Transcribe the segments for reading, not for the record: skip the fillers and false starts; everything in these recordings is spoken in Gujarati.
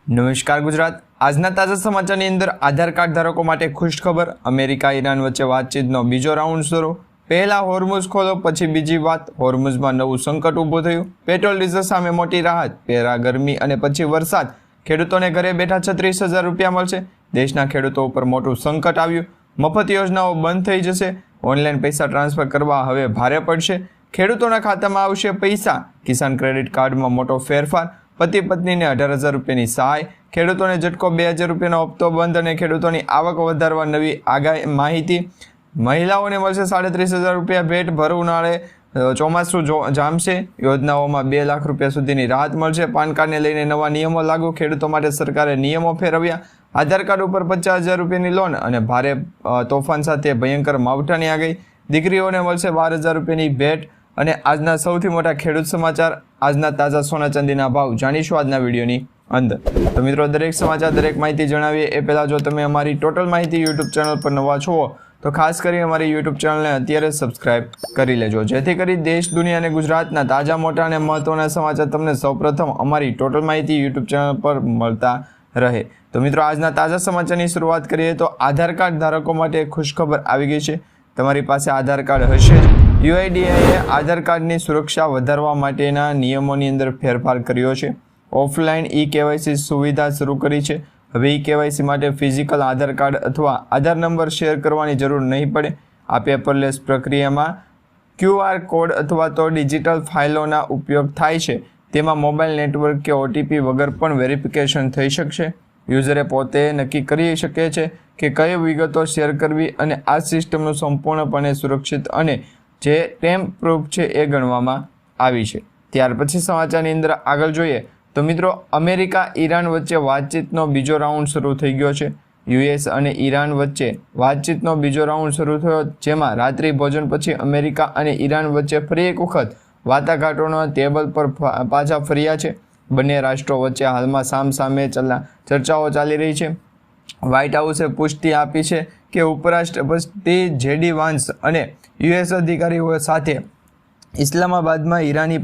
નમસ્કાર ગુજરાત। આજના તાજા સમાચારની અંદર આધાર કાર્ડ ધારકો માટે ખુશ ખબર। અમેરિકા ઈરાન વચ્ચે વાતચીતનો બીજો રાઉન્ડ શરૂ। પહેલા હોર્મુઝ ખોલો પછી બીજી વાત। હોર્મુઝમાં નવું સંકટ ઊભું થયું। પેટ્રોલ ડીઝલ સામે મોટી રાહત। પહેલા ગરમી અને પછી વરસાદ। ખેડૂતોને ઘરે બેઠા 36,000 રૂપિયા મળશે। દેશના ખેડૂતો ઉપર મોટું સંકટ આવ્યું। મફત યોજનાઓ બંધ થઈ જશે। ઓનલાઈન પૈસા ટ્રાન્સફર કરવા હવે ભારે પડશે। ખેડૂતોના ખાતામાં આવશે પૈસા। કિસાન ક્રેડિટ કાર્ડમાં મોટો ફેરફાર। પતિ પત્નીને 18,000 રૂપિયાની સહાય। ખેડૂતોને ઝટકો 2,000 રૂપિયાનો હપ્તો બંધ અને ખેડૂતોની આવક વધારવા નવી આગાહી માહિતી। મહિલાઓને મળશે 33,000 રૂપિયા ભેટ। ભર ઉનાળે ચોમાસું જામશે। યોજનાઓમાં 2 લાખ રૂપિયા સુધીની રાહત મળશે। પાન કાર્ડને લઈને નવા નિયમો લાગુ। ખેડૂતો માટે સરકારે નિયમો ફેરવ્યા। આધાર કાર્ડ ઉપર 50,000 રૂપિયાની લોન અને ભારે તોફાન સાથે ભયંકર માવઠાની આગાહી। દીકરીઓને મળશે 12,000 રૂપિયાની ભેટ। અને આજના સૌથી મોટા ખેડૂત સમાચાર, આજના તાજા સોના ચાંદીના ભાવ જાણીશું આજના વિડીયોની અંદર। તો મિત્રો, દરેક સમાચાર દરેક માહિતી જણાવીએ એ પહેલાં જો તમે અમારી ટોટલ માહિતી યુટ્યુબ ચેનલ પર નવા છો તો ખાસ કરી અમારી યુટ્યુબ ચેનલને અત્યારે સબસ્ક્રાઇબ કરી લેજો, જેથી કરી દેશ, દુનિયા અને ગુજરાતના તાજા મોટા અને મહત્વના સમાચાર તમને સૌપ્રથમ અમારી ટોટલ માહિતી યુટ્યુબ ચેનલ પર મળતા રહે। તો મિત્રો, આજના તાજા સમાચારની શરૂઆત કરીએ તો આધાર કાર્ડ ધારકો માટે ખુશખબર આવી ગઈ છે। તમારી પાસે આધાર કાર્ડ હશે જ। યુઆઈડીએઆઈએ આધાર કાર્ડની સુરક્ષા વધારવા માટેના નિયમોની અંદર ફેરફાર કર્યો છે। ઓફલાઈન ઈ-કેવાયસી સુવિધા શરૂ કરી છે। હવે ઈ-કેવાયસી માટે ફિઝિકલ આધાર કાર્ડ અથવા આધાર નંબર શેર કરવાની જરૂર નહીં પડે। આ પેપરલેસ પ્રક્રિયામાં QR કોડ અથવા તો ડિજિટલ ફાઇલોના ઉપયોગ થાય છે। તેમાં મોબાઈલ નેટવર્ક કે OTP વગર પણ વેરિફિકેશન થઈ શકશે। યુઝરે પોતે નક્કી કરી શકે છે કે કઈ વિગતો શેર કરવી અને આ સિસ્ટમનું સંપૂર્ણપણે સુરક્ષિત અને જે ટેમ્પ પ્રૂફ છે એ ગણવામાં આવી છે। ત્યાર પછી સમાચારની અંદર આગળ જોઈએ તો મિત્રો, અમેરિકા ઈરાન વચ્ચે વાતચીતનો બીજો રાઉન્ડ શરૂ થઈ ગયો છે। US અને ઈરાન વચ્ચે વાતચીતનો બીજો રાઉન્ડ શરૂ થયો, જેમાં રાત્રિ ભોજન પછી અમેરિકા અને ઈરાન વચ્ચે ફરી એક વખત વાટાઘાટોના ટેબલ પર પાછા ફર્યા છે। બંને રાષ્ટ્રો વચ્ચે હાલમાં સામસામે ચર્ચાઓ ચાલી રહી છે। વ્હાઇટ હાઉસે પુષ્ટિ આપી છે કે ઉપરાષ્ટ્રપતિ JD વાન્સ અને US અધિકારીઓ સાથે ઇસ્લામાબાદમાં ઈરાની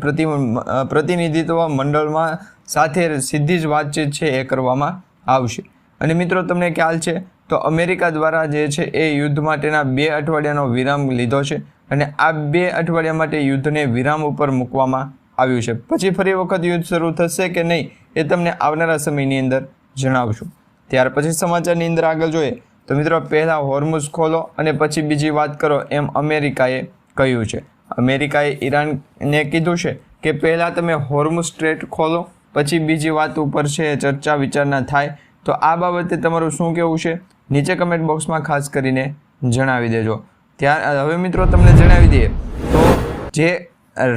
પ્રતિનિધિત્વ મંડળમાં સાથે સીધી જ વાતચીત છે એ કરવામાં આવશે। અને મિત્રો, તમને ખ્યાલ છે તો અમેરિકા દ્વારા જે છે એ યુદ્ધ માટેના 2 અઠવાડિયાનો વિરામ લીધો છે અને આ 2 અઠવાડિયા માટે યુદ્ધને વિરામ ઉપર મૂકવામાં આવ્યું છે। પછી ફરી વખત યુદ્ધ શરૂ થશે કે નહીં એ તમને આવનારા સમયની અંદર જણાવશું। ત્યાર પછી સમાચારની અંદર આગળ જોઈએ તો મિત્રો, પહેલાં હોર્મુઝ ખોલો અને પછી બીજી વાત કરો એમ અમેરિકાએ કહ્યું છે। અમેરિકાએ ઈરાનને કીધું છે કે પહેલાં તમે હોર્મુઝ સ્ટ્રેટ ખોલો પછી બીજી વાત ઉપર છે ચર્ચા વિચારણા થાય। તો આ બાબતે તમારું શું કહેવું છે નીચે કમેન્ટ બોક્સમાં ખાસ કરીને જણાવી દેજો। હવે મિત્રો, તમને જણાવી દઈએ તો જે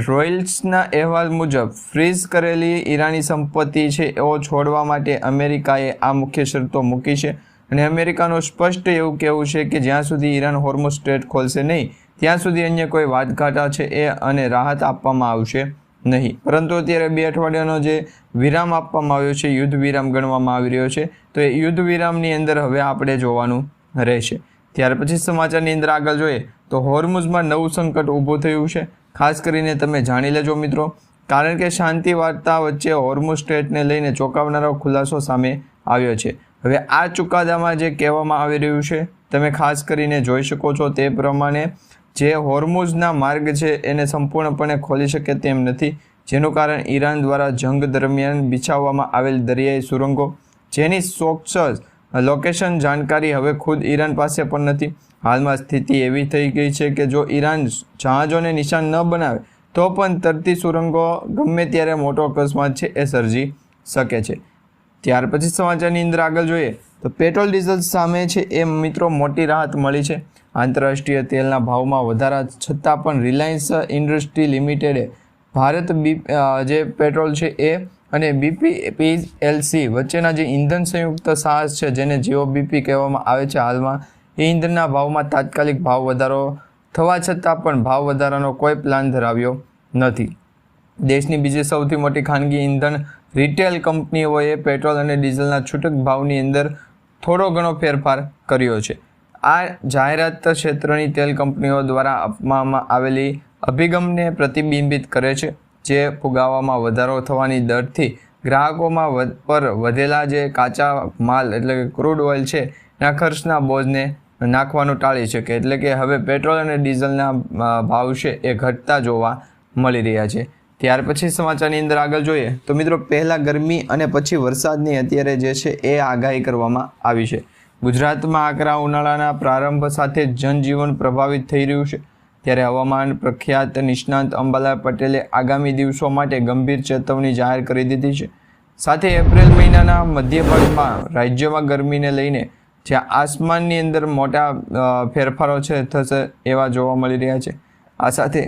રોયલ્સના અહેવાલ મુજબ ફ્રીઝ કરેલી ઈરાની સંપત્તિ છે એવો છોડવા માટે અમેરિકાએ આ મુખ્ય શરતો મૂકી છે અને અમેરિકાનું સ્પષ્ટ એવું કહેવું છે કે જ્યાં સુધી ઈરાન હોર્મુઝ સ્ટ્રેટ ખોલશે નહીં ત્યાં સુધી અન્ય કોઈ વાટાઘાટો છે એ અને રાહત આપવામાં આવશે નહીં। પરંતુ અત્યારે 2 અઠવાડિયાનો જે વિરામ આપવામાં આવ્યો છે, યુદ્ધ વિરામ ગણવામાં આવી રહ્યો છે, તો એ યુદ્ધ વિરામની અંદર હવે આપણે જોવાનું રહેશે। ત્યાર પછી સમાચારની અંદર આગળ જોઈએ તો હોર્મુઝમાં નવું સંકટ ઊભું થયું છે। ખાસ કરીને તમે જાણી લેજો મિત્રો, કારણ કે શાંતિ વાર્તા વચ્ચે હોર્મુઝ સ્ટ્રેટને લઈને ચોંકાવનારો ખુલાસો સામે આવ્યો છે। હવે આ ચુકાદામાં જે કહેવામાં આવી રહ્યું છે તમે ખાસ કરીને જોઈ શકો છો તે પ્રમાણે જે હોર્મુઝના માર્ગ છે એને સંપૂર્ણપણે ખોલી શકે તેમ નથી, જેનું કારણ ઈરાન દ્વારા જંગ દરમિયાન બિછાવવામાં આવેલ દરિયાઈ સુરંગો, જેની ચોક્કસ લોકેશન જાણકારી હવે ખુદ ઈરાન પાસે પણ નથી। હાલમાં સ્થિતિ એવી થઈ ગઈ છે કે જો ઈરાન જહાજોને નિશાન ન બનાવે તો પણ તરતી સુરંગો ગમે ત્યારે મોટો અકસ્માત છે એ સર્જી શકે છે। ત્યાર પછી સમાચારની અંદર આગળ જોઈએ તો પેટ્રોલ ડીઝલ સામે છે એ મિત્રો મોટી રાહત મળી છે। આંતરરાષ્ટ્રીય તેલના ભાવમાં વધારા છતાં પણ રિલાયન્સ ઇન્ડસ્ટ્રી લિમિટેડે ભારત જે પેટ્રોલ છે એ અને BPPLC વચ્ચેના જે ઇંધણ સંયુક્ત સાહસ છે જેને GOBP કહેવામાં આવે છે, હાલમાં એ ઇંધણના ભાવમાં તાત્કાલિક ભાવ વધારો થવા છતાં પણ ભાવ વધારાનો કોઈ પ્લાન ધરાવ્યો નથી। દેશની બીજી સૌથી મોટી ખાનગી ઇંધણ રિટેલ કંપનીઓએ પેટ્રોલ અને ડીઝલના છૂટક ભાવની અંદર થોડો ઘણો ફેરફાર કર્યો છે। આ જાહેરાત ક્ષેત્રની તેલ કંપનીઓ દ્વારા આપવામાં આવેલી અભિગમને પ્રતિબિંબિત કરે છે, જે ફુગાવામાં વધારો થવાની દરથી ગ્રાહકોમાં પર વધેલા જે કાચા માલ એટલે કે ક્રૂડ ઓઇલ છે એના ખર્ચના બોજને નાખવાનું ટાળી શકે, એટલે કે હવે પેટ્રોલ અને ડીઝલના ભાવ છે એ ઘટતા જોવા મળી રહ્યા છે। ત્યાર પછી સમાચારની અંદર આગળ જોઈએ તો મિત્રો પહેલાં ગરમી અને પછી વરસાદની અત્યારે જે છે એ આગાહી કરવામાં આવી છે। ગુજરાતમાં આકરા ઉનાળાના પ્રારંભ સાથે જનજીવન પ્રભાવિત થઈ રહ્યું છે, ત્યારે હવામાન પ્રખ્યાત નિષ્ણાંત અંબાલાલ પટેલે આગામી દિવસો માટે ગંભીર ચેતવણી જાહેર કરી દીધી છે। સાથે એપ્રિલ મહિનાના મધ્ય ભાગમાં રાજ્યમાં ગરમીને લઈને જ્યાં આસમાનની અંદર મોટા ફેરફારો છે થશે એવા જોવા મળી રહ્યા છે। આ સાથે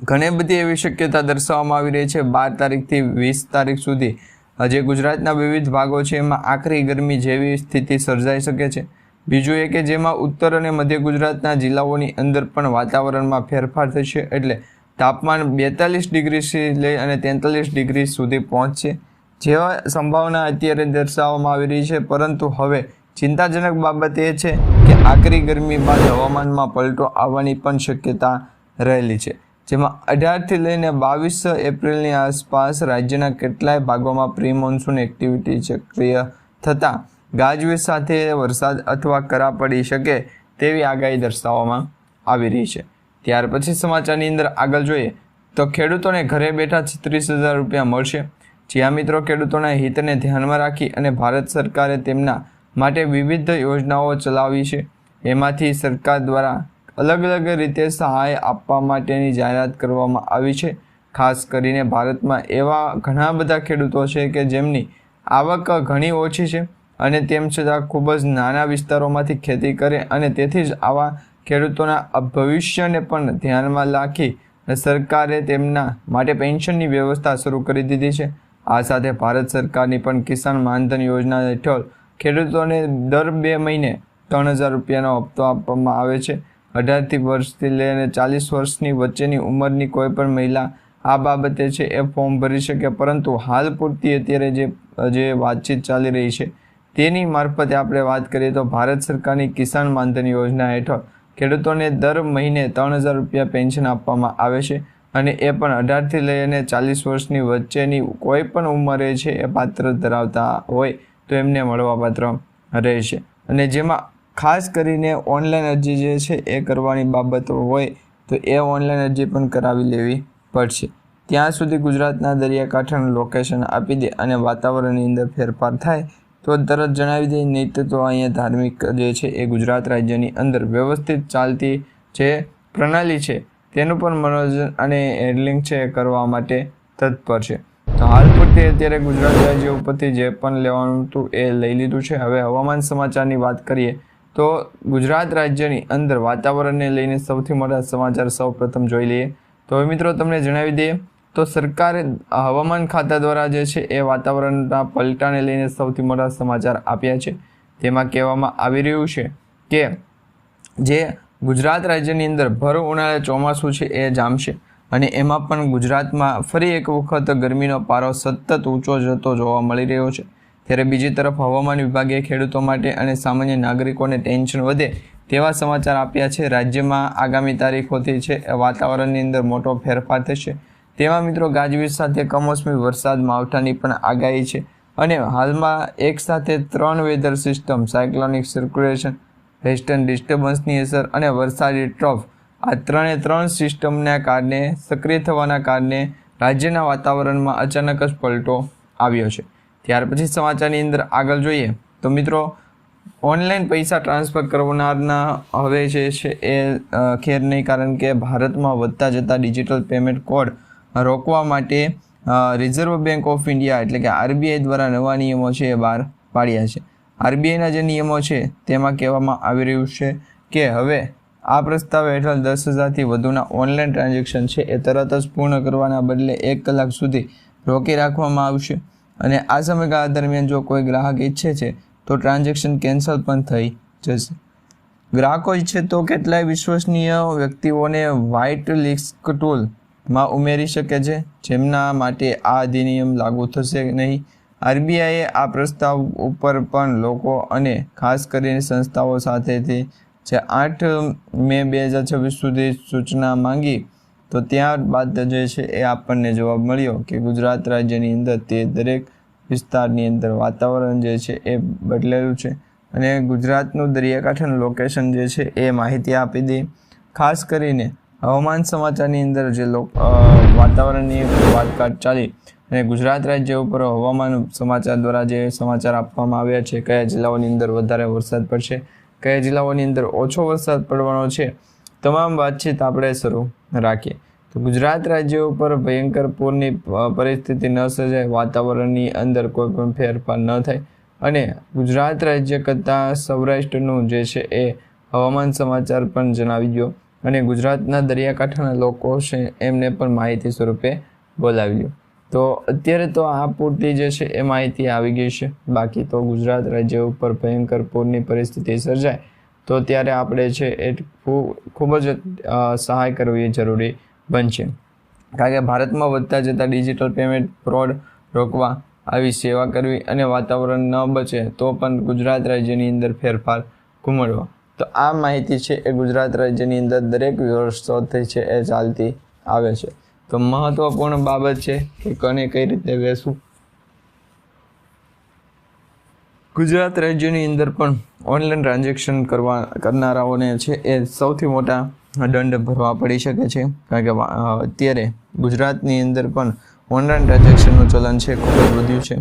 ઘણી બધી એવી શક્યતા દર્શાવવામાં આવી રહી છે 12 તારીખથી 20 તારીખ સુધી જે ગુજરાતના વિવિધ ભાગો છે એમાં આકરી ગરમી જેવી સ્થિતિ સર્જાઈ શકે છે। બીજું એ કે જેમાં ઉત્તર અને મધ્ય ગુજરાતના જિલ્લાઓની અંદર પણ વાતાવરણમાં ફેરફાર થશે, એટલે તાપમાન 42 ડિગ્રીથી લઈ અને 43 ડિગ્રી સુધી પહોંચશે જેવા સંભાવના અત્યારે દર્શાવવામાં આવી રહી છે। પરંતુ હવે ચિંતાજનક બાબત એ છે કે આકરી ગરમી બાદ હવામાનમાં પલટો આવવાની પણ શક્યતા રહેલી છે, જેમાં 18થી લઈને 22 એપ્રિલની આસપાસ રાજ્યના કેટલાય ભાગોમાં પ્રી મોન્સૂન એક્ટિવિટી સક્રિય થતાં ગાજવીજ સાથે વરસાદ અથવા કરા પડી શકે તેવી આગાહી દર્શાવવામાં આવી રહી છે। ત્યાર પછી સમાચારની અંદર આગળ જોઈએ તો ખેડૂતોને ઘરે બેઠા 36,000 રૂપિયા મળશે। જ્યાં મિત્રો ખેડૂતોના હિતને ધ્યાનમાં રાખી અને ભારત સરકારે તેમના માટે વિવિધ યોજનાઓ ચલાવી છે, એમાંથી સરકાર દ્વારા અલગ અલગ રીતે સહાય આપવા માટેની જાહેરાત કરવામાં આવી છે। ખાસ કરીને ભારતમાં એવા ઘણા બધા ખેડૂતો છે કે જેમની આવક ઘણી ઓછી છે અને તેમ છતાં ખૂબ જ નાના વિસ્તારોમાંથી ખેતી કરે અને તેથી જ આવા ખેડૂતોના ભવિષ્યને પણ ધ્યાનમાં રાખી સરકારે તેમના માટે પેન્શનની વ્યવસ્થા શરૂ કરી દીધી છે। આ સાથે ભારત સરકારની પણ કિસાન માનધન યોજના હેઠળ ખેડૂતોને દર 2 મહિને 3,000 રૂપિયાનો હપ્તો આપવામાં આવે છે। 18 વર્ષથી લઈને 40 વર્ષની વચ્ચેની ઉંમરની કોઈ પણ મહિલા આ બાબતે છે એ ફોર્મ ભરી શકે, પરંતુ હાલ પૂરતી અત્યારે જે વાતચીત ચાલી રહી છે તેની મારફતે આપણે વાત કરીએ તો ભારત સરકારની કિસાન માનધન યોજના હેઠળ ખેડૂતોને દર મહિને 3,000 રૂપિયા પેન્શન આપવામાં આવે છે અને એ પણ 18થી લઈને 40 વર્ષની વચ્ચેની કોઈ પણ ઉંમરે છે એ પાત્ર ધરાવતા હોય તો એમને મળવાપાત્ર રહેશે। અને જેમાં ખાસ કરીને ઓનલાઈન અરજી જે છે એ કરવાની બાબતો હોય તો એ ઓનલાઈન અરજી પણ કરાવી લેવી પડશે। ત્યાં સુધી ગુજરાતના દરિયાકાંઠાનું લોકેશન આપી દે અને વાતાવરણની અંદર ફેરફાર થાય તો તરત જણાવી દે, નહીં તો અહીંયા ધાર્મિક જે છે એ ગુજરાત રાજ્યની અંદર વ્યવસ્થિત ચાલતી જે પ્રણાલી છે તેનું પણ મનોરંજન અને હેન્ડલિંગ છે કરવા માટે તત્પર છે। તો હાલ પૂરતી અત્યારે ગુજરાત રાજ્ય ઉપરથી જે પણ લેવાનું હતું એ લઈ લીધું છે। હવે હવામાન સમાચારની વાત કરીએ તો ગુજરાત રાજ્યની અંદર વાતાવરણને લઈને સૌથી મોટા સમાચાર સૌપ્રથમ જોઈ લઈએ તો હવે મિત્રો તમને જણાવી દઈએ તો સરકારે હવામાન ખાતા દ્વારા જે છે એ વાતાવરણના પલટાને લઈને સૌથી મોટા સમાચાર આપ્યા છે। તેમાં કહેવામાં આવી રહ્યું છે કે જે ગુજરાત રાજ્યની અંદર ભર ઉનાળે ચોમાસું છે એ જામશે અને એમાં પણ ગુજરાતમાં ફરી એક વખત ગરમીનો પારો સતત ઊંચો જતો જોવા મળી રહ્યો છે। ત્યારે બીજી તરફ હવામાન વિભાગે ખેડૂતો માટે અને સામાન્ય નાગરિકોને ટેન્શન વધે તેવા સમાચાર આપ્યા છે। રાજ્યમાં આગામી તારીખોથી છે વાતાવરણની અંદર મોટો ફેરફાર થશે, તેમાં મિત્રો ગાજવીજ સાથે કમોસમી વરસાદ માવઠાની પણ આગાહી છે અને હાલમાં એક સાથે 3 weather system cyclonic circulation, western ડિસ્ટર્બન્સની અસર અને વરસાદી ટ્રફ આ 3 સિસ્ટમના કારણે સક્રિય થવાના કારણે રાજ્યના વાતાવરણમાં અચાનક જ પલટો આવ્યો છે। ત્યાર પછી સમાચારની અંદર આગળ જોઈએ તો મિત્રો ઓનલાઈન પૈસા ટ્રાન્સફર કરનારના હવે જે છે એ ખેર નહીં, કારણ કે ભારતમાં વધતા જતા ડિજિટલ પેમેન્ટ કોડ રોકવા માટે રિઝર્વ બેંક ઓફ ઇન્ડિયા એટલે કે RBI દ્વારા નવા નિયમો છે એ બહાર પાડ્યા છે। RBIના જે નિયમો છે તેમાં કહેવામાં આવી રહ્યું છે કે હવે આ પ્રસ્તાવ હેઠળ 10,000થી વધુના ઓનલાઈન ટ્રાન્ઝેક્શન છે એ તરત જ પૂર્ણ કરવાના બદલે 1 કલાક સુધી રોકી રાખવામાં આવશે અને આ સમયગાળા દરમિયાન જો કોઈ ગ્રાહક ઈચ્છે છે તો ટ્રાન્ઝેક્શન કેન્સલ પણ થઈ જશે। ગ્રાહકો ઈચ્છે તો કેટલાય વિશ્વસનીય વ્યક્તિઓને વ્હાઇટ લિસ્ટ ટૂલમાં ઉમેરી શકે છે, જેમના માટે આ અધિનિયમ લાગુ થશે નહીં। RBIએ આ પ્રસ્તાવ ઉપર પણ લોકો અને ખાસ કરીને સંસ્થાઓ સાથેથી જે 8 મે 2026 સુધી સૂચના માંગી તો ત્યારબાદ જે છે એ આપણને જવાબ મળ્યો કે ગુજરાત રાજ્યની અંદર તે દરેક વિસ્તારની અંદર વાતાવરણ જે છે એ બદલેલું છે અને ગુજરાતનું દરિયાકાંઠાનું લોકેશન જે છે એ માહિતી આપી દી. ખાસ કરીને હવામાન સમાચારની અંદર જે વાતાવરણની વાતકાટ ચાલી અને ગુજરાત રાજ્ય ઉપર હવામાન સમાચાર દ્વારા જે સમાચાર આપવામાં આવ્યા છે, કયા જિલ્લાઓની અંદર વધારે વરસાદ પડશે, કયા જિલ્લાઓની અંદર ઓછો વરસાદ પડવાનો છે, તમામ વાતચીત આપણે શરૂ રાખીએ. તો ગુજરાત રાજ્ય ઉપર ભયંકર પૂરની પરિસ્થિતિ ન સર્જાય, વાતાવરણની અંદર કોઈ પણ ફેરફાર ન થાય અને ગુજરાત રાજ્ય કરતાં સૌરાષ્ટ્રનું જે છે એ હવામાન સમાચાર પણ જણાવી દો અને ગુજરાતના દરિયાકાંઠાના લોકો છે એમને પણ માહિતી સ્વરૂપે બોલાવી લો. તો અત્યારે તો આ પૂરતી જે છે એ માહિતી આવી ગઈ છે. બાકી તો ગુજરાત રાજ્ય ઉપર ભયંકર પૂરની પરિસ્થિતિ સર્જાય તો ત્યારે આપણે છે એ ખૂબ જ સહાય કરવી જરૂરી બનશે. કારણ કે ભારતમાં વધતા જતા ડિજિટલ પેમેન્ટ ફ્રોડ રોકવા, આવી સેવા કરવી અને વાતાવરણ ન બચે તો પણ ગુજરાત રાજ્યની અંદર ફેરફાર ઘૂમડવા. તો આ માહિતી છે એ ગુજરાત રાજ્યની અંદર દરેક વર્ષોથી છે એ ચાલતી આવે છે. તો મહત્વપૂર્ણ બાબત છે કે કોને કઈ રીતે વેચવું. ગુજરાત રાજ્યની અંદર પણ ઓનલાઈન ટ્રાન્ઝેક્શન કરનારાઓને છે એ સૌથી મોટા દંડ ભરવા પડી શકે છે. કારણ કે અત્યારે ગુજરાતની અંદર પણ ઓનલાઈન ટ્રાન્ઝેક્શનનું ચલન છે ખૂબ જ વધ્યું છે.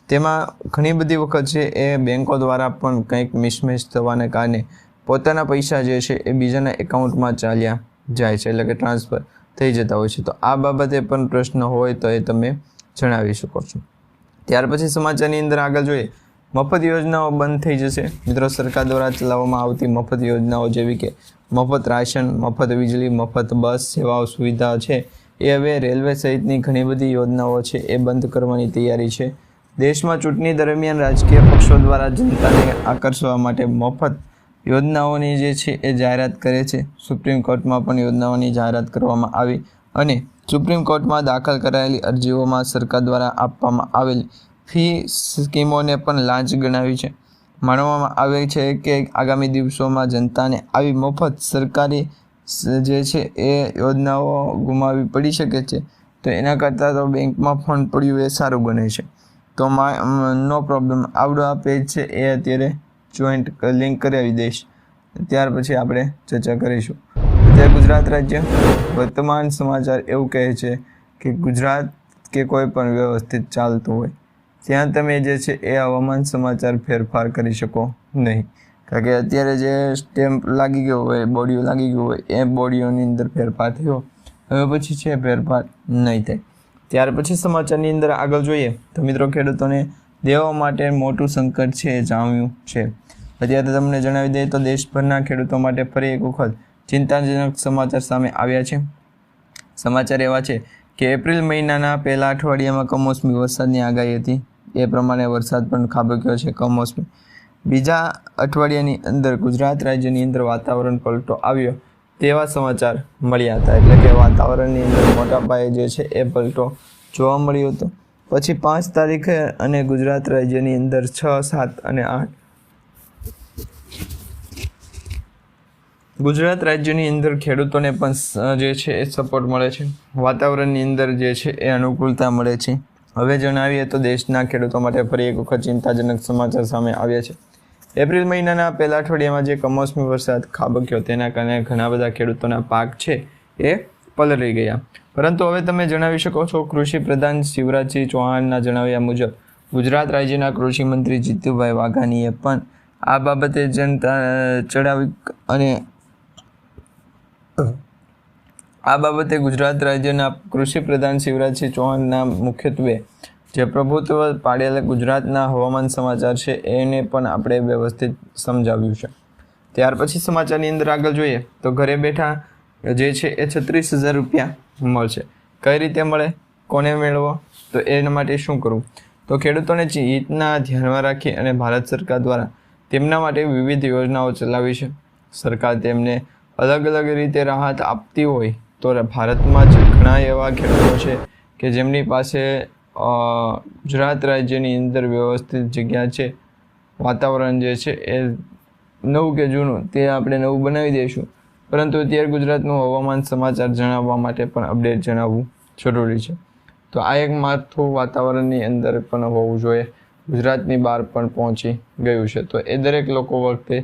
તેમાં ઘણી બધી વખત છે એ બેંકો દ્વારા પણ કંઈક મિસમેચ થવાને કારણે પોતાના પૈસા જે છે એ બીજાના એકાઉન્ટમાં ચાલ્યા જાય છે, એટલે કે ટ્રાન્સફર થઈ જતા હોય છે. તો આ બાબતે પણ પ્રશ્ન હોય તો એ તમે જણાવી શકો છો. ત્યાર પછી સમાચારની અંદર આગળ જોઈએ, મફત યોજનાઓ બંધ થઈ જશે. મિત્રો, સરકાર દ્વારા ચલાવવામાં આવતી મફત યોજનાઓ જેવી કે મફત રાશન, મફત વીજળી, મફત બસ સેવાઓ સુવિધા છે એ હવે રેલવે સહિતની ઘણી બધી યોજનાઓ છે એ બંધ કરવાની તૈયારી છે. દેશમાં ચૂંટણી દરમિયાન રાજકીય પક્ષો દ્વારા જનતાને આકર્ષવા માટે મફત યોજનાઓની જે છે એ જાહેરાત કરે છે. સુપ્રીમ કોર્ટમાં પણ યોજનાઓની જાહેરાત કરવામાં આવી અને સુપ્રીમ કોર્ટમાં દાખલ કરાયેલી અરજીઓમાં સરકાર દ્વારા આપવામાં આવેલી ફી સ્કીમોને પણ લાંચ ગણાવી છે. માનવામાં આવે છે કે આગામી દિવસોમાં જનતાને આવી મફત સરકારી જે છે એ યોજનાઓ ગુમાવવી પડી શકે છે. તો એના કરતાં તો બેંકમાં ફંડ પડ્યું એ સારું બને છે. તો નો પ્રોબ્લેમ, આવડો આ પેજ છે એ અત્યારે જોઈન્ટ લિંક કરાવી દઈશ, ત્યાર પછી આપણે ચર્ચા કરીશું. અત્યારે ગુજરાત રાજ્ય વર્તમાન સમાચાર એવું કહે છે કે ગુજરાત કે કોઈ પણ વ્યવસ્થિત ચાલતું હોય ત્યાં તમે જે છે એ હવામાન સમાચાર ફેરફાર કરી શકો નહીં. કારણ કે અત્યારે જે સ્ટેમ્પ લાગી ગયો હોય, બોડીઓ લાગી ગયું હોય, એ બોડીઓની અંદર ફેરફાર થયો, હવે પછી છે ફેરફાર નહીં થાય. ત્યાર પછી સમાચારની અંદર આગળ જોઈએ તો મિત્રો, ખેડૂતોને દેવા માટે મોટું સંકટ છે એ જામ્યું છે. અત્યારે તમને જણાવી દઈએ તો દેશભરના ખેડૂતો માટે ફરી એક વખત ચિંતાજનક સમાચાર સામે આવ્યા છે. સમાચાર એવા છે કે એપ્રિલ મહિનાના પહેલા અઠવાડિયામાં કમોસમી વરસાદની આગાહી હતી, એ પ્રમાણે વરસાદ પણ ખાબક્યો છે કમોસમી. બીજા અઠવાડિયાની અંદર ગુજરાત રાજ્યની અંદર વાતાવરણ પલટો આવ્યો તેવા સમાચાર મળ્યા હતા. એટલે કે વાતાવરણની અંદર મોટા પાયે જે છે એ પલટો જોવા મળ્યો હતો. પછી 5 તારીખે અને ગુજરાત રાજ્યની અંદર 6, 7 અને 8 ગુજરાત રાજ્યની અંદર ખેડૂતોને પણ જે છે એ સપોર્ટ મળે છે. વાતાવરણની અંદર જે છે એ અનુકૂળતા મળે છે. હવે જણાવીએ તો દેશના ખેડૂતો માટે ફરી એક વખત ચિંતાજનક સમાચાર સામે આવ્યા છે. એપ્રિલ મહિનાના પહેલા અઠવાડિયામાં જે કમોસમી વરસાદ ખાબક્યો તેના કારણે ઘણા બધા ખેડૂતોના પાક છે એ પલળી ગયા. પરંતુ હવે તમે જણાવી શકો છો, કૃષિ પ્રધાન શિવરાજસિંહ ચૌહાણના જણાવ્યા મુજબ ગુજરાત રાજ્યના કૃષિ મંત્રી જીતુભાઈ વાઘાણીએ પણ આ બાબતે જનતા ચડાવી અને આ બાબતે ગુજરાત રાજ્યના કૃષિ પ્રધાન શિવરાજસિંહ ચૌહાણના મુખ્યત્વે જે પ્રભુત્વ પાડેલા ગુજરાતના હવામાન સમાચાર છે એને પણ આપણે વ્યવસ્થિત સમજાવ્યું છે. ત્યાર પછી સમાચારની અંદર આગળ જોઈએ તો ઘરે બેઠા જે છે એ 36,000 રૂપિયા મળશે. કઈ રીતે મળે, કોને મેળવો, તો એના માટે શું કરવું? તો ખેડૂતોને હિતના ધ્યાનમાં રાખી અને ભારત સરકાર દ્વારા તેમના માટે વિવિધ યોજનાઓ ચલાવી છે. સરકાર તેમને અલગ અલગ રીતે રાહત આપતી હોય તો ભારતમાં જ ઘણા એવા ખેડૂતો છે કે જેમની પાસે ગુજરાત રાજ્યની અંદર વ્યવસ્થિત જગ્યા છે. વાતાવરણ જે છે એ નવું કે જૂનું તે આપણે નવું બનાવી દઈશું પરંતુ અત્યારે ગુજરાતનું હવામાન સમાચાર જણાવવા માટે પણ અપડેટ જણાવવું જરૂરી છે. તો આ એક માથું વાતાવરણની અંદર પણ હોવું જોઈએ, ગુજરાતની બહાર પણ પહોંચી ગયું છે, તો એ દરેક લોકો વખતે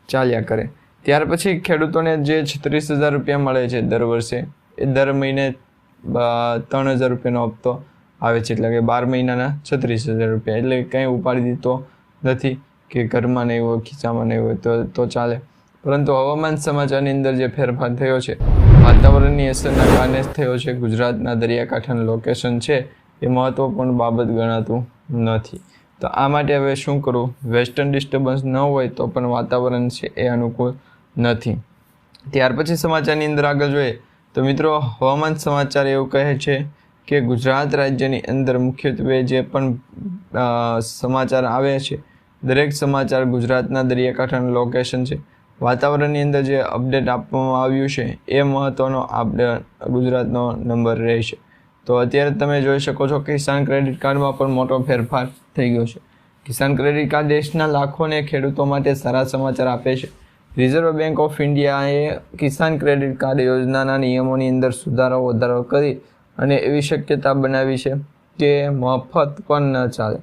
ચાલ્યા કરે. ત્યાર પછી ખેડૂતોને જે 36,000 રૂપિયા મળે છે દર વર્ષે, એ દર મહિને 3,000 રૂપિયાનો હપ્તો આવે છે, એટલે કે 12 મહિનાના 36,000 રૂપિયા. એટલે કંઈ ઉપાડી દીધો નથી કે ઘરમાં નહીં હોય, ખિસ્સામાં નહીં હોય તો ચાલે. પરંતુ હવામાન સમાચારની અંદર જે ફેરફાર થયો છે, વાતાવરણની અસરના કારણે જ થયો છે. ગુજરાતના દરિયાકાંઠાનું લોકેશન છે એ મહત્વપૂર્ણ બાબત ગણાતું નથી. તો આ માટે હવે શું કરવું? વેસ્ટર્ન ડિસ્ટર્બન્સ ન હોય તો પણ વાતાવરણ છે એ અનુકૂળ નથી. ત્યાર પછી સમાચારની અંદર આગળ જોઈએ તો મિત્રો, હવામાન સમાચાર એવું કહે છે કે ગુજરાત રાજ્યની અંદર મુખ્યત્વે જે પણ સમાચાર આવે છે, દરેક સમાચાર ગુજરાતના દરિયાકાંઠાનું લોકેશન છે, વાતાવરણની અંદર જે અપડેટ આપવામાં આવ્યું છે એ મહત્ત્વનો ગુજરાતનો નંબર રહેશે. તો અત્યારે તમે જોઈ શકો છો કિસાન ક્રેડિટ કાર્ડમાં પણ મોટો ફેરફાર થઈ ગયો છે. કિસાન ક્રેડિટ કાર્ડ દેશના લાખોને ખેડૂતો માટે સારા સમાચાર આપે છે. રિઝર્વ બેંક ઓફ ઇન્ડિયાએ કિસાન ક્રેડિટ કાર્ડ યોજનાના નિયમોની અંદર વધારો કરી અને એવી શક્યતા બનાવી છે કે મફત પણ ન ચાલે.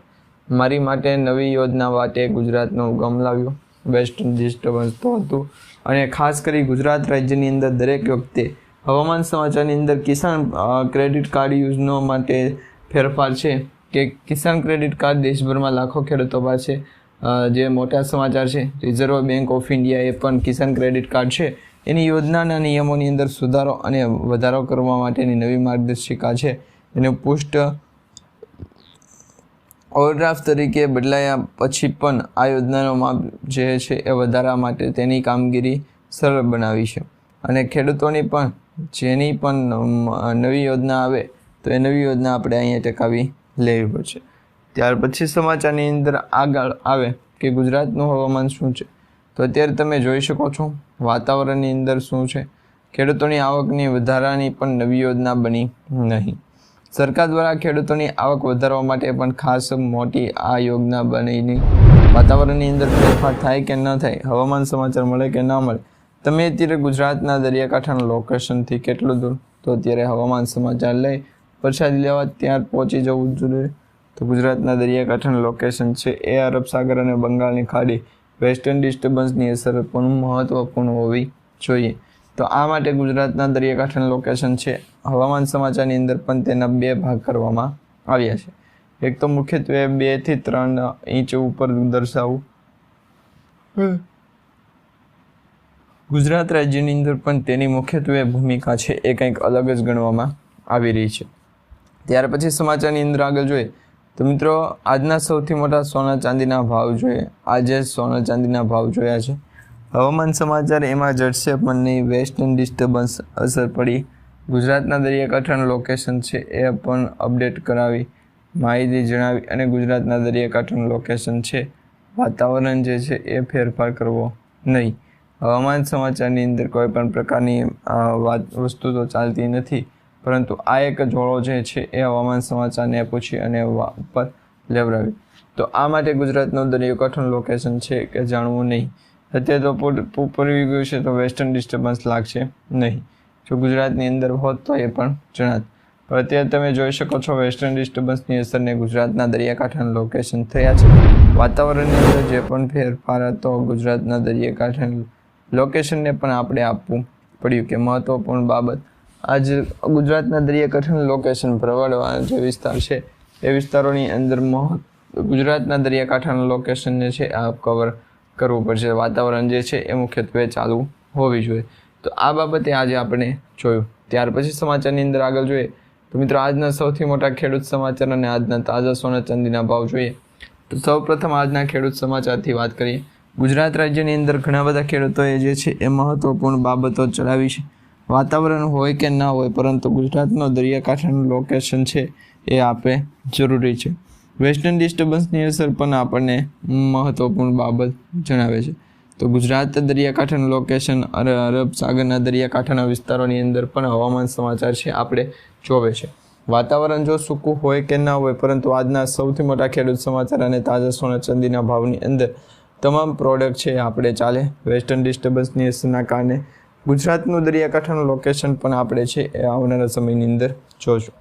મારી માટે નવી યોજના માટે ગુજરાતનો ઉગમ લાવ્યો. વેસ્ટર્ન ડિસ્ટર્બન્સ તો હતું, અને ખાસ કરી ગુજરાત રાજ્યની અંદર દરેક વખતે હવામાન સમાચારની અંદર કિસાન ક્રેડિટ કાર્ડ યોજના માટે ફેરફાર છે કે કિસાન ક્રેડિટ કાર્ડ દેશભરમાં લાખો ખેડૂતો પાસે જે મોટા સમાચાર છે. રિઝર્વ બેંક ઓફ ઇન્ડિયાએ પણ કિસાન ક્રેડિટ કાર્ડ છે એની યોજનાના નિયમોની અંદર સુધારો અને વધારો કરવા માટેની નવી માર્ગદર્શિકા છે એનું પુષ્ટ ઓવરડ્રાફ્ટ તરીકે બદલાયા પછી પણ આ યોજનાનો માપ જે છે એ વધારવા માટે તેની કામગીરી સરળ બનાવી છે. અને ખેડૂતોની પણ જેની પણ નવી યોજના આવે તો એ નવી યોજના આપણે અહીંયા ટકાવી લેવી પડશે. ત્યાર પછી સમાચારની અંદર આગળ આવે કે ગુજરાતનું હવામાન શું છે. તો અત્યારે તમે જોઈ શકો છો વાતાવરણની અંદર શું છે. ખેડૂતોની આવકની વધારાની પણ નવી યોજના બની નહીં. સરકાર દ્વારા ખેડૂતોની આવક વધારવા માટે પણ ખાસ મોટી આ યોજના બની નહીં. વાતાવરણની અંદર ફેરફાર થાય કે ન થાય, હવામાન સમાચાર મળે કે ન મળે, તમે અત્યારે ગુજરાતના દરિયાકાંઠાના લોકેશનથી કેટલું દૂર, તો અત્યારે હવામાન સમાચાર લઈ વરસાદ લેવા ત્યાં પહોંચી જવું જરૂરી. તો ગુજરાતના દરિયાકાંઠાનું લોકેશન છે એ અરબ સાગર અને બંગાળની ખાડી, વેસ્ટર્ન ડિસ્ટર્બન્સની અસર પણ મહત્વપૂર્ણ હોવી જોઈએ. તો આ માટે ગુજરાતના દરિયાકાંઠાનું લોકેશન છે હવામાન સમાચારની અંદર પણ તેના 2 ભાગ કરવામાં આવ્યા છે. એક તો મુખ્યત્વે 2 થી 3 ઇંચ ઉપર દર્શાવવું. ગુજરાત રાજ્યની અંદર પણ તેની મુખ્યત્વે ભૂમિકા છે એ કંઈક અલગ જ ગણવામાં આવી રહી છે. ત્યાર પછી સમાચારની અંદર આગળ જોઈએ તો મિત્રો, આજના સૌથી મોટા સોના ચાંદીના ભાવ જોઈએ. આજે સોના ચાંદીના ભાવ જોયા છે. હવામાન સમાચાર એમાં જડશે પણ નહીં. વેસ્ટર્ન ડિસ્ટર્બન્સ અસર પડી, ગુજરાતના દરિયાકાંઠાનું લોકેશન છે એ પણ અપડેટ કરાવી, માહિતી જણાવી અને ગુજરાતના દરિયાકાંઠાનું લોકેશન છે, વાતાવરણ જે છે એ ફેરફાર કરવો નહીં. હવામાન સમાચારની અંદર કોઈ પણ પ્રકારની વસ્તુ તો ચાલતી નથી, પરંતુ આ એક જોડો જે છે એ હવામાન સમાચારને પૂછી અને ઉપર લેવડાવી. તો આ માટે ગુજરાતનું દરિયાકાંઠાનું લોકેશન છે કે જાણવું નહીં. અત્યારે તો પૂરવી ગયું છે તો વેસ્ટર્ન ડિસ્ટર્બન્સ લાગશે નહીં. જો ગુજરાતની અંદર હોત તો એ પણ જણાત. પણ અત્યારે તમે જોઈ શકો છો વેસ્ટર્ન ડિસ્ટર્બન્સની અસરને ગુજરાતના દરિયાકાંઠાનું લોકેશન થયા છે. વાતાવરણની અંદર જે પણ ફેરફાર હતો ગુજરાતના દરિયાકાંઠાનું લોકેશનને પણ આપણે આપવું પડ્યું કે મહત્વપૂર્ણ બાબત. આજ ગુજરાતના દરિયાકાંઠાનું લોકેશન ભરવાડવાળા જે વિસ્તાર છે એ વિસ્તારોની અંદર ગુજરાતના દરિયાકાંઠાનું લોકેશનને છે આ કવર કરવું પડશે. વાતાવરણ જે છે એ મુખ્યત્વે ચાલુ હોવી જોઈએ. તો આ બાબતે આજે આપણે જોયું. ત્યાર પછી સમાચારની અંદર આગળ જોઈએ તો મિત્રો, આજના સૌથી મોટા ખેડૂત સમાચાર અને આજના તાજા સોના ચાંદીના ભાવ જોઈએ તો સૌપ્રથમ આજના ખેડૂત સમાચારથી વાત કરીએ. ગુજરાત રાજ્યની અંદર ઘણા બધા ખેડૂતોએ જે છે એ મહત્વપૂર્ણ બાબતો ચલાવી છે. વાતાવરણ હોય કે ના હોય, પરંતુ ગુજરાતનો દરિયાકાંઠાનું લોકેશન છે એ આપણે જરૂરી છે. વેસ્ટર્ન ડિસ્ટર્બન્સની અસર પણ આપણને મહત્વપૂર્ણ બાબત જણાવે છે. તો ગુજરાત દરિયાકાંઠાનું લોકેશન અરબ સાગરના દરિયાકાંઠાના વિસ્તારોની અંદર પણ હવામાન સમાચાર છે આપણે જોવે છે. વાતાવરણ જો સૂકું હોય કે ના હોય, પરંતુ આજના સૌથી મોટા ખેડૂત સમાચાર અને તાજા સોના ચાંદીના ભાવની અંદર તમામ પ્રોડક્ટ છે આપણે ચાલે. વેસ્ટર્ન ડિસ્ટર્બન્સની અસરના કારણે ગુજરાતનું દરિયાકાંઠાનું લોકેશન પણ આપણે છે એ આવનારા સમયની અંદર જોશું.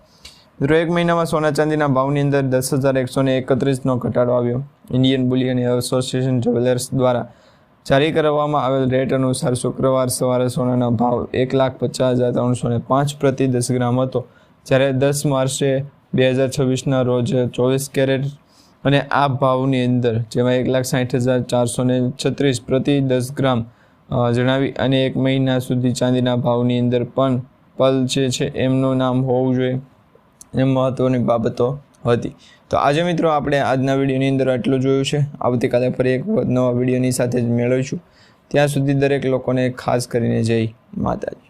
મિત્રો એક મહિનામાં સોના ચાંદીના ભાવની અંદર 10,131નો ઘટાડો આવ્યો. ઇન્ડિયન બુલિયન એસોસિએશન જ્વેલર્સ દ્વારા જારી કરવામાં આવેલ રેટ અનુસાર શુક્રવાર સવારે સોનાના ભાવ 1,50,305 પ્રતિ 10 ગ્રામ હતો, જ્યારે 10 માર્ચે 2026ના રોજ 24 કેરેટ અને આ ભાવની અંદર જેમાં 1,60,436 પ્રતિ 10 ગ્રામ જણાવી અને એક મહિના સુધી ચાંદીના ભાવની અંદર પણ પલ જે છે એમનું નામ હોવું જોઈએ એ મહત્ત્વની બાબતો હતી. તો આજે મિત્રો આપણે આજના વિડીયોની અંદર આટલું જોયું છે. આવતીકાલે ફરી એક નવા વિડીયોની સાથે જ મેળવીશું. ત્યાં સુધી દરેક લોકોને ખાસ કરીને જય માતાજી.